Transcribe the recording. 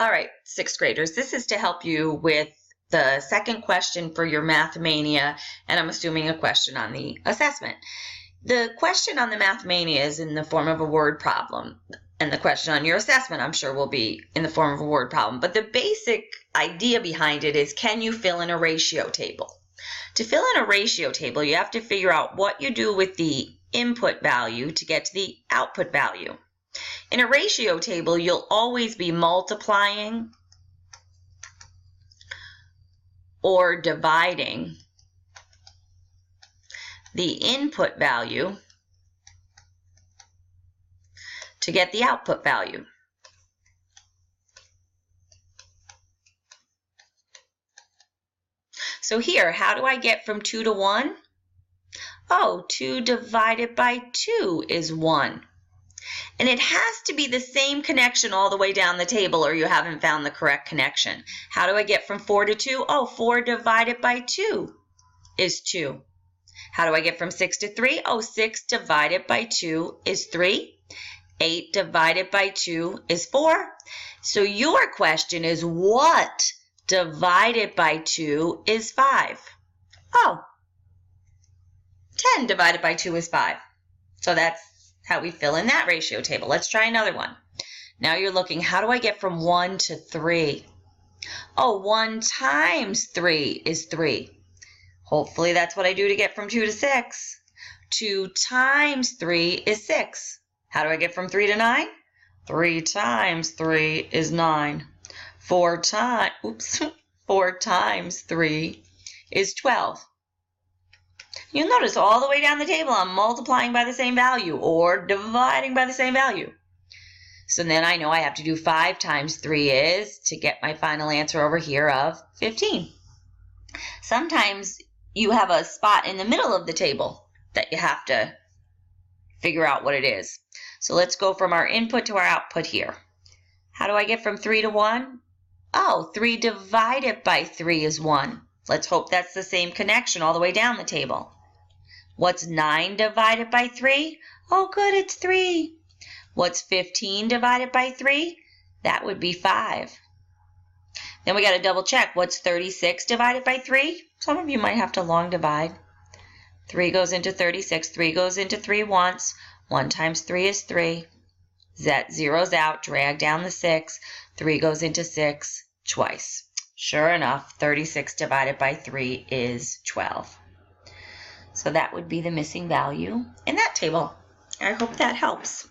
All right, sixth graders, this is to help you with the second question for your Mathmania, and I'm assuming a question on the assessment. The question on the Mathmania is in the form of a word problem, and the question on your assessment, I'm sure, will be in the form of a word problem. But the basic idea behind it is, can you fill in a ratio table? To fill in a ratio table, you have to figure out what you do with the input value to get to the output value. In a ratio table, you'll always be multiplying or dividing the input value to get the output value. So here, how do I get from 2 to 1? Oh, 2 divided by 2 is 1. And it has to be the same connection all the way down the table, or you haven't found the correct connection. How do I get from 4 to 2? Oh, 4 divided by 2 is 2. How do I get from 6 to 3? Oh, 6 divided by 2 is 3. 8 divided by 2 is 4. So your question is, what divided by 2 is 5? Oh, 10 divided by 2 is 5. So that's how we fill in that ratio table. Let's try another one. Now you're looking, how do I get from 1 to 3? Oh, 1 times 3 is 3. Hopefully that's what I do to get from 2 to 6. 2 times 3 is 6. How do I get from 3 to 9? 3 times 3 is 9. 4 times 3 is 12. You'll notice all the way down the table I'm multiplying by the same value or dividing by the same value. So then I know I have to do 5 times 3 is to get my final answer over here of 15. Sometimes you have a spot in the middle of the table that you have to figure out what it is. So let's go from our input to our output here. How do I get from 3 to 1? Oh, 3 divided by 3 is 1. Let's hope that's the same connection all the way down the table. What's 9 divided by 3? Oh, good, it's 3. What's 15 divided by 3? That would be 5. Then we got to double check. What's 36 divided by 3? Some of you might have to long divide. 3 goes into 36. 3 goes into 3 once. 1 times 3 is 3. That zeroes out. Drag down the 6. 3 goes into 6 twice. Sure enough, 36 divided by 3 is 12. So that would be the missing value in that table. I hope that helps.